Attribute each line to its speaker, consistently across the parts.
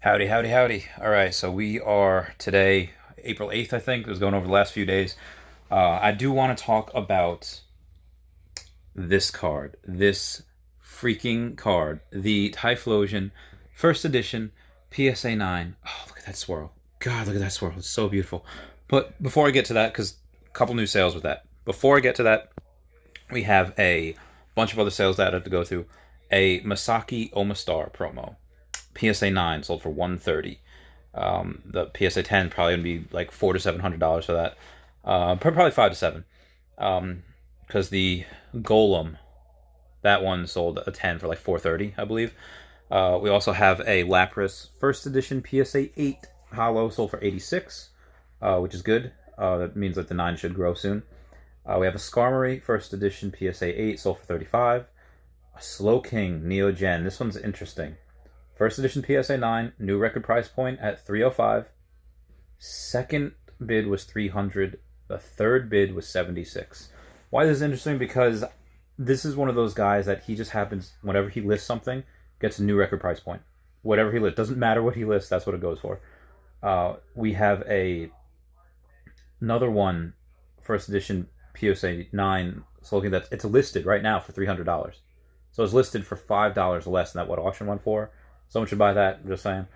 Speaker 1: Howdy, howdy, howdy. All right, so we are today, April 8th, I think. It was going over the last few days. I do want to talk about this card, this freaking card, the Typhlosion first edition PSA 9. Oh, look at that swirl. God, look at that swirl. It's so beautiful. But before I get to that, because a couple new sales with that. Before I get to that, we have a bunch of other sales that I have to go through. A Masaki Omastar promo. PSA 9 sold for 130. The PSA 10 probably gonna be like $400 to $700 for that. Probably 5 to 7. Because the Golem, that one sold a 10 for like 430, I believe. We also have a Lapras first edition PSA 8 Hollow sold for 86, which is good. That means that the 9 should grow soon. We have a Skarmory first edition PSA 8 sold for 35. A Slowking Neo Gen. This one's interesting. First edition PSA 9, new record price point at 305. Second bid was 300. The third bid was 76. Why this is interesting? Because this is one of those guys that he just happens, whenever he lists something, gets a new record price point. Whatever he lists. Doesn't matter what he lists, that's what it goes for. We have another one, first edition PSA 9, looking that it's listed right now for $300. So it's listed for $5 less than that what auction went for. Someone should buy that, I'm just saying.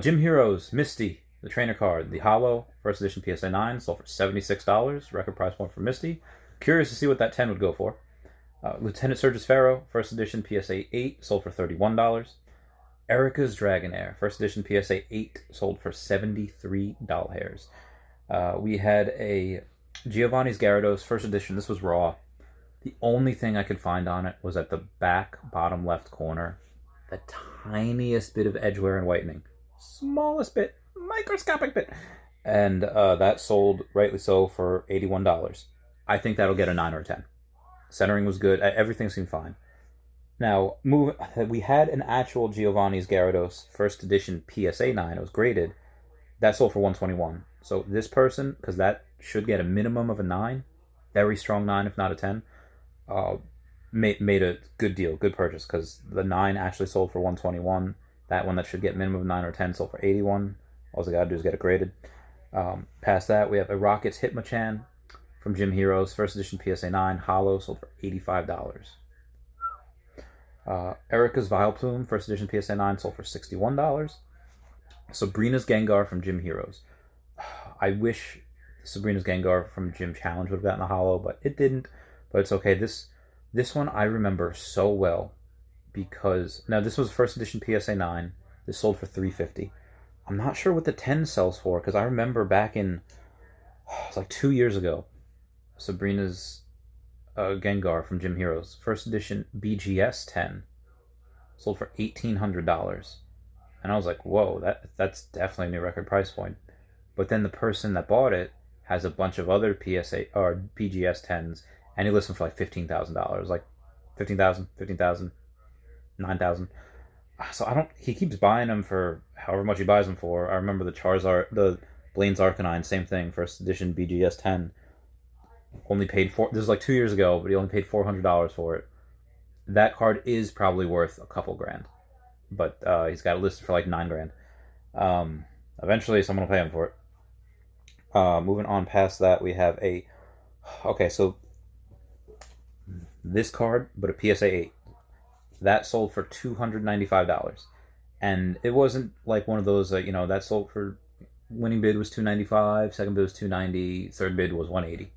Speaker 1: Gym Heroes, Misty, the trainer card, the Hollow, first edition PSA 9, sold for $76, record price point for Misty. Curious to see what that 10 would go for. Lieutenant Surge's Pharaoh, first edition PSA 8, sold for $31. Erica's Dragonair, first edition PSA 8, sold for $73. We had a Giovanni's Gyarados, first edition, this was raw. The only thing I could find on it was at the back bottom left corner. The tiniest bit of edgeware and whitening. Smallest bit. Microscopic bit. And that sold, rightly so, for $81. I think that'll get a 9 or a 10. Centering was good. Everything seemed fine. Now, we had an actual Giovanni's Gyarados first edition PSA 9. It was graded. That sold for 121. So this person, because that should get a minimum of a 9, very strong 9 if not a 10, made a good deal, good purchase, because the 9 actually sold for 121. That one that should get minimum of 9 or 10 sold for 81. All they gotta do is get it graded. Past that, we have a Rockets Hitmonchan from Gym Heroes, first edition PSA 9, Hollow, sold for $85. Erica's Vileplume, first edition PSA 9, sold for $61. Sabrina's Gengar from Gym Heroes. I wish Sabrina's Gengar from Gym Challenge would have gotten a Hollow, but it didn't. But it's okay. This one I remember so well because now this was first edition PSA 9. This sold for $350. I'm not sure what the 10 sells for because I remember back in it's like 2 years ago, Sabrina's Gengar from Gym Heroes first edition BGS 10 sold for $1,800, and I was like, whoa, that's definitely a new record price point. But then the person that bought it has a bunch of other PSA or BGS 10s, and he lists them for like $15,000, like 15,000, 15,000, 9,000. So I don't. He keeps buying them for however much he buys them for. I remember the Charizard, the Blaine's Arcanine, same thing, first edition BGS 10. Only paid four. This was like 2 years ago, but he only paid $400 for it. That card is probably worth a couple grand, but he's got it listed for like 9 grand. Eventually, someone will pay him for it. Moving on past that, we have a. Okay, so this card, but a PSA 8. That sold for $295. And it wasn't like one of those, that sold for. Winning bid was $295, second bid was $290, third bid was $180.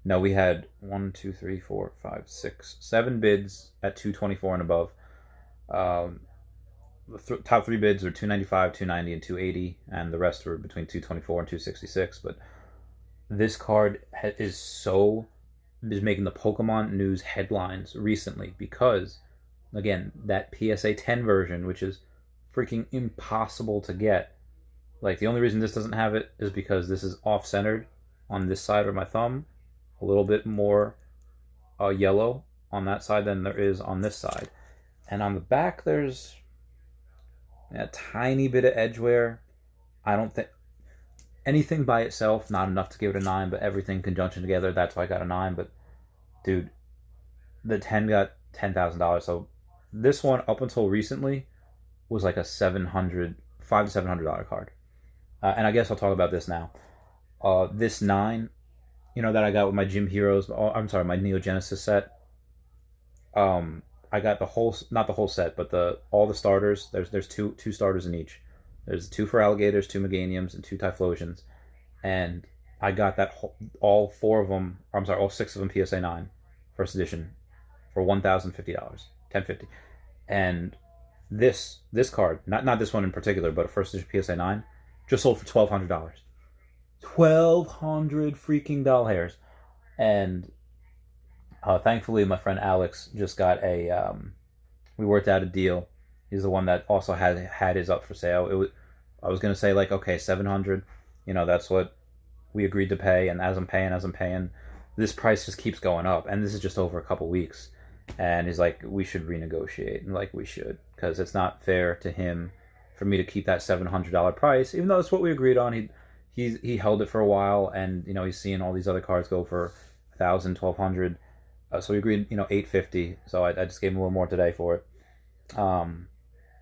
Speaker 1: No, we had 1, 2, 3, 4, 5, 6, 7 bids at $224 and above. The top 3 bids were $295, $290, and $280, and the rest were between $224 and $266. But this card is making the Pokemon news headlines recently because, again, that PSA 10 version, which is freaking impossible to get. Like, the only reason this doesn't have it is because this is off-centered on this side of my thumb, a little bit more yellow on that side than there is on this side. And on the back, there's a tiny bit of edgeware. I don't think anything by itself, not enough to give it a 9, but everything conjunction together, that's why I got a 9. But, dude, the 10 got $10,000. So this one, up until recently, was like a $500 to $700 card. And I guess I'll talk about this now. This 9, that I got with my Gym Heroes, I'm sorry, my Neo Genesis set. I got the whole, not the whole set, but all the starters. There's two starters in each. There's 2 for Alligators, 2 Meganiums, and 2 Typhlosions. And I got that all 4 of them, or I'm sorry, all 6 of them PSA 9 first edition for $1,050, $1,050. And this card, not this one in particular, but a first edition PSA 9, just sold for $1,200. 1,200 freaking doll hairs. And thankfully, my friend Alex just got we worked out a deal. He's the one that also had his up for sale. I was gonna say like, okay, $700. That's what we agreed to pay. And as I'm paying, this price just keeps going up. And this is just over a couple weeks. And he's like, we should renegotiate. And like, we should, because it's not fair to him for me to keep that $700 price, even though it's what we agreed on. He held it for a while, and he's seeing all these other cards go for $1,000, $1,200. So we agreed, $850. So I just gave him a little more today for it.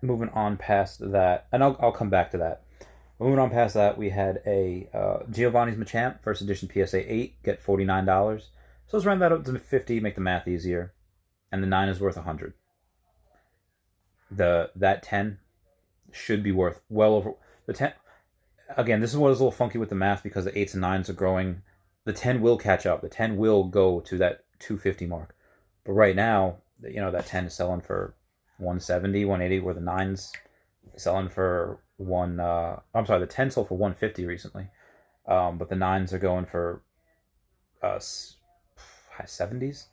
Speaker 1: Moving on past that, and I'll come back to that. Moving on past that, we had a Giovanni's Machamp first edition PSA 8 get $49. So let's round that up to 50, make the math easier. And the 9 is worth $100. That 10 should be worth well over the 10. Again, this is what is a little funky with the math, because the 8s and 9s are growing. The 10 will catch up. The 10 will go to that 250 mark. But right now, that 10 is selling for 170, 180, where the 9's selling for the 10 sold for 150 recently. But the 9s are going for high 70s.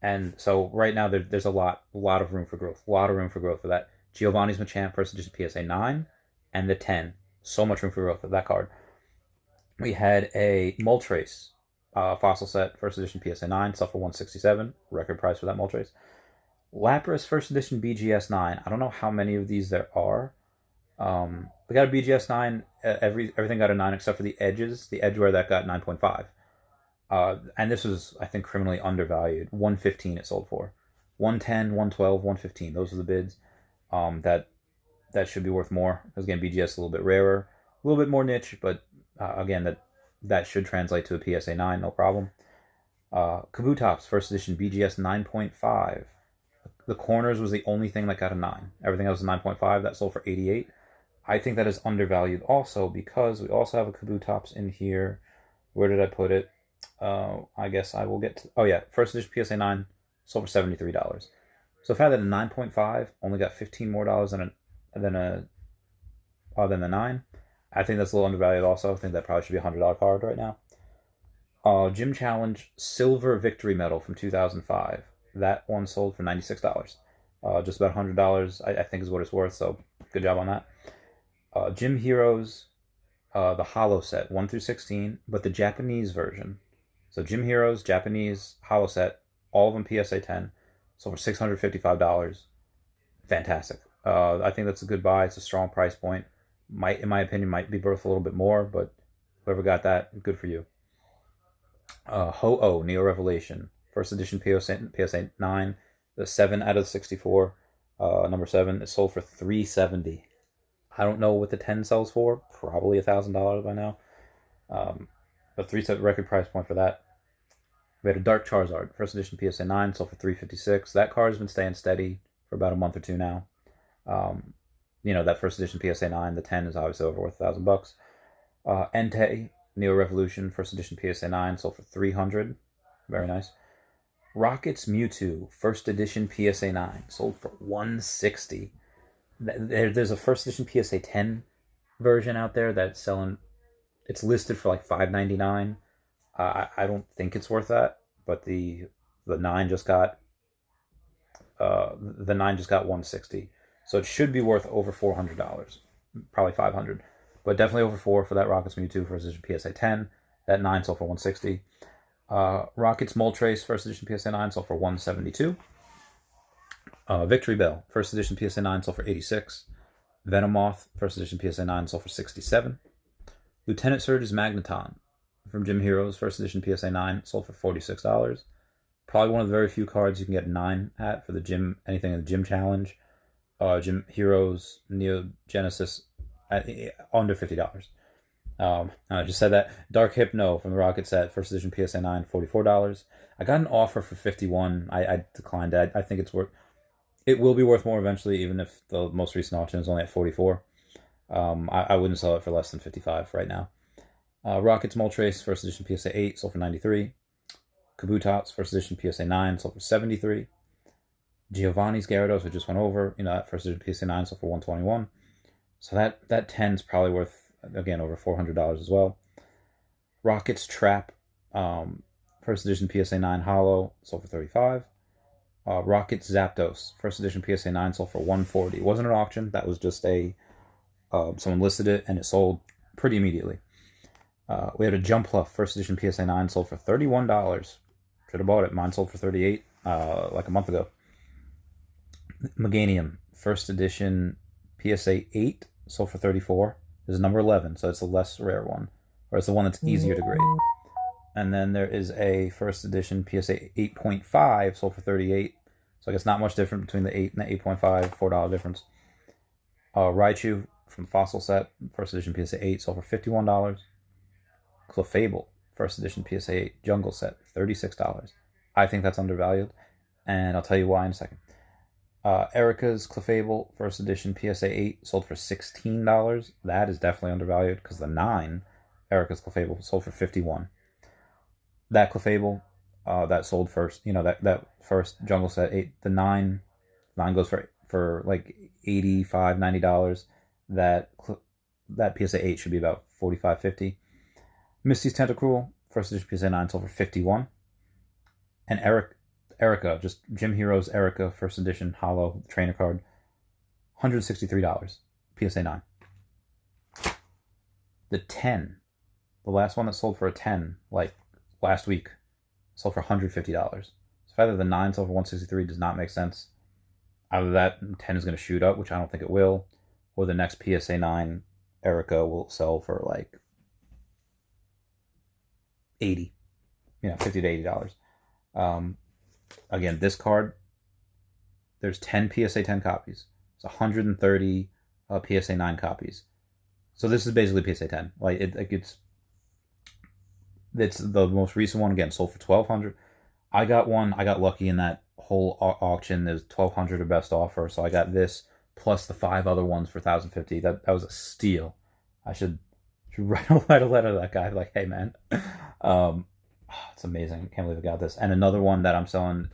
Speaker 1: And so right now there's a lot of room for growth. A lot of room for growth for that Giovanni's Machamp first edition PSA 9 and the 10. So much room for growth of that card. We had a Moltres fossil set first edition PSA 9, sold for $167. Record price for that Moltres. Lapras first edition BGS 9. I don't know how many of these there are. We got a BGS 9. Everything got a 9 except for the edges. The edge where that got 9.5. And this was, I think, criminally undervalued. $115 it sold for. $110, $112, $115. Those are the bids. That should be worth more. Because again, BGS is a little bit rarer, a little bit more niche, but again, that should translate to a PSA 9, no problem. Kabutops first edition BGS 9.5. The corners was the only thing that got a 9. Everything else was 9.5. That sold for $88. I think that is undervalued also, because we also have a Kabutops in here. Where did I put it? I guess I will get to... Oh yeah, first edition PSA 9 sold for $73. So if I had a 9.5, only got $15 more than the 9. I think that's a little undervalued also. I think that probably should be a $100 card right now. Gym Challenge Silver Victory Medal from 2005. That one sold for $96. Just about $100, I think is what it's worth, so good job on that. Gym Heroes, the Holo set, 1 through 16, but the Japanese version. So Gym Heroes, Japanese, Holo set, all of them PSA 10, sold for $655. Fantastic. I think that's a good buy. It's a strong price point. In my opinion, might be worth a little bit more, but whoever got that, good for you. Ho-Oh, Neo Revelation, first edition PSA 9, the 7 out of the 64, number 7, it sold for $370. I don't know what the 10 sells for, probably $1,000 by now. But $370 record price point for that. We had a Dark Charizard, first edition PSA 9, sold for $356. That card has been staying steady for about a month or two now. That first edition PSA 9, the 10 is obviously over worth $1,000. Entei, Neo Revolution, first edition PSA 9, sold for $300. Very nice. Rockets Mewtwo, first edition PSA 9, sold for $160. There's a first edition PSA 10 version out there that's selling. It's listed for like $5.99. I don't think it's worth that, but the 9 just got $160. So it should be worth over $400, probably $500, but definitely over $400 for that Rockets Mewtwo first edition PSA 10. That 9 sold for $160. Rockets Moltres first edition PSA 9 sold for $172. Victory Bell first edition PSA 9 sold for $86. Venomoth first edition PSA 9 sold for $67. Lieutenant Surge's Magneton from Gym Heroes first edition PSA 9 sold for $46. Probably one of the very few cards you can get a 9 at for the gym, anything in the Gym Challenge. Gym Heroes Neo Genesis at under $50. I just said that. Dark Hypno from the Rocket set, first edition PSA 9, $44. I got an offer for 51. I declined that. I think it will be worth more eventually, even if the most recent auction is only at 44. I wouldn't sell it for less than 55 right now. Rockets Moltres, first edition PSA 8, sold for 93. Kabutops, first edition PSA 9, sold for 73. Giovanni's Gyarados, we just went over, that first edition PSA 9, sold for 121. So that 10 is probably worth, again, over $400 as well. Rockets Trap, first edition PSA 9 Hollow, sold for 35. Rockets Zapdos, first edition PSA 9, sold for 140. It wasn't an auction, that was just someone listed it and it sold pretty immediately. We had a Jumpluff, first edition PSA 9, sold for $31. Should have bought it. Mine sold for 38 like a month ago. Meganium, first edition PSA 8, sold for 34. This is number 11, so it's a less rare one, or it's the one that's easier to grade. And then there is a first edition PSA 8.5, sold for 38. So I guess not much different between the 8 and the 8.5, $4 difference. Raichu from Fossil set, first edition PSA 8, sold for $51. Clefable, first edition PSA 8 Jungle set, $36. I think that's undervalued, and I'll tell you why in a second. Erica's Clefable, first edition PSA 8, sold for $16. That is definitely undervalued because the 9 Erica's Clefable sold for $51. That Clefable, that sold first, that first Jungle set 8, the 9 goes for like $85, $90. That PSA 8 should be about $45, $50. Misty's Tentacruel, first edition PSA 9, sold for $51. And Erica, just Gym Heroes Erica, first edition Hollow Trainer card, $163, PSA 9. The 10, the last one that sold for a 10, like last week, sold for $150. So either the 9 sold for $163 does not make sense. Either that 10 is going to shoot up, which I don't think it will, or the next PSA 9 Erica will sell for like 80, $50 to $80. Again, this card, there's 10 PSA 10 copies. It's 130 PSA 9 copies. So this is basically PSA 10. It's the most recent one. Again, sold for $1,200. I got lucky in that whole auction. There's $1,200 a best offer. So I got this plus the 5 other ones for $1,050. That was a steal. I should write a letter to that guy. Like, hey man, it's amazing. I can't believe I got this. And another one that I'm selling,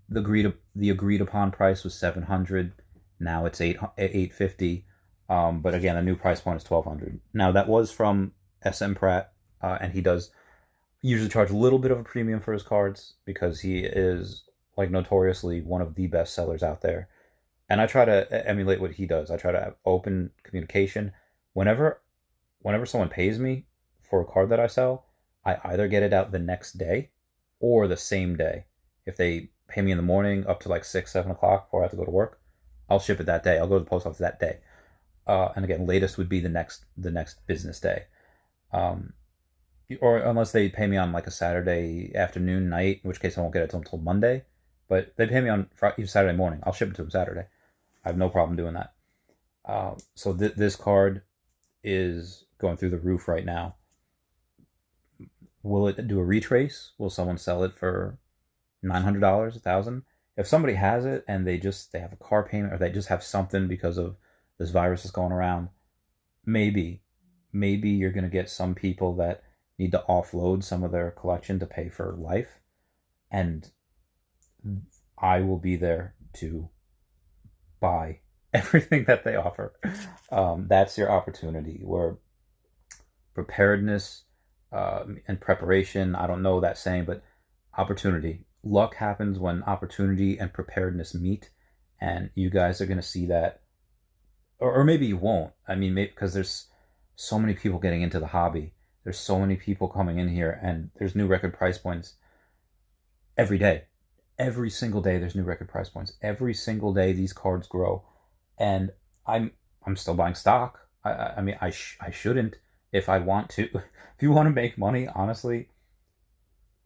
Speaker 1: the agreed upon price was $700. Now it's $850. But again, the new price point is $1,200. Now that was from SM Pratt, and he does usually charge a little bit of a premium for his cards because he is like notoriously one of the best sellers out there. And I try to emulate what he does. I try to have open communication. Whenever someone pays me for a card that I sell, I either get it out the next day or the same day. If they pay me in the morning up to like 6, 7 o'clock before I have to go to work, I'll ship it that day. I'll go to the post office that day. And again, latest would be the next business day. Or unless they pay me on like a Saturday afternoon, night, in which case I won't get it to them until Monday. But they pay me on Saturday morning. I'll ship it to them Saturday. I have no problem doing that. So this card is going through the roof right now. Will it do a retrace? Will someone sell it for $900, $1,000? If somebody has it and they have a car payment or they just have something because of this virus is going around, maybe you're going to get some people that need to offload some of their collection to pay for life, and I will be there to buy everything that they offer. That's your opportunity. Where preparedness and preparation, I don't know that saying, but opportunity. Luck happens when opportunity and preparedness meet, and you guys are going to see that. Or maybe you won't. I mean, because there's so many people getting into the hobby. There's so many people coming in here, and there's new record price points every day. Every single day there's new record price points. Every single day these cards grow. And I'm still buying stock. I mean, I shouldn't if I want to. If you want to make money, honestly,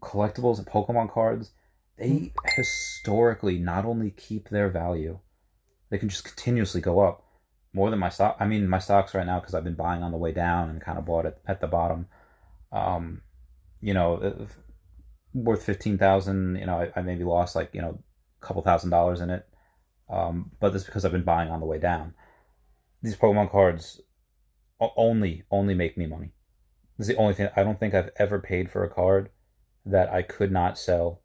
Speaker 1: collectibles and Pokemon cards, they historically not only keep their value, they can just continuously go up more than my stock. I mean, my stocks right now, because I've been buying on the way down and kind of bought it at the bottom. Um, you know, worth 15,000. You know, I maybe lost like a couple $1,000s in it. But that's because I've been buying on the way down. These Pokemon cards only make me money. This is the only thing. I don't think I've ever paid for a card that I could not sell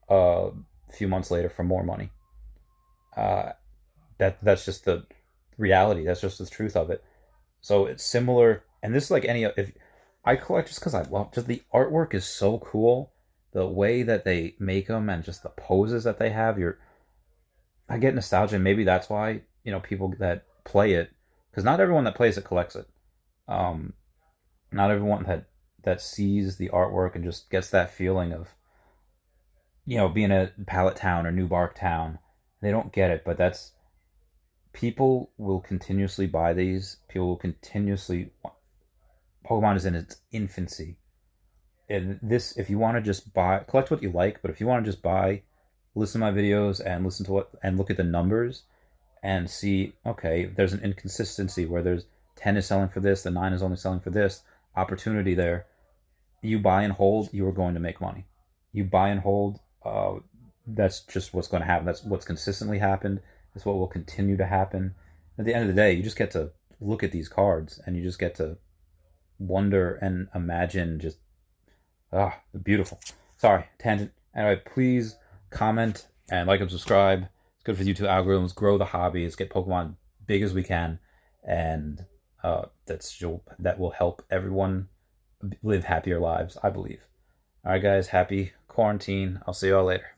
Speaker 1: a few months later for more money. Uh, that's just the reality. That's just the truth of it. So it's similar, and this is like any. If I collect just because I love, just the artwork is so cool, the way that they make them, and just the poses that they have. I get nostalgia, and maybe that's why people that play it, because not everyone that plays it collects it. Um, Not everyone that sees the artwork and just gets that feeling of being a Pallet Town or New Bark Town. They don't get it, but that's people will continuously buy these. People will continuously. Pokemon is in its infancy, and this, if you want to just buy, collect what you like, but if you want to just buy, listen to my videos and listen to what and look at the numbers and see, okay, there's an inconsistency where there's 10 is selling for this, the 9 is only selling for this, opportunity there. You buy and hold, you are going to make money. You buy and hold, that's just what's going to happen. That's what's consistently happened. That's what will continue to happen. At the end of the day, you just get to look at these cards and you just get to wonder and imagine just, beautiful. Sorry, tangent. Anyway, please comment and like and subscribe. It's good for YouTube algorithms. Grow the hobby. Let's get Pokemon big as we can, and that will help everyone live happier lives, I believe. All right, guys. Happy quarantine. I'll see you all later.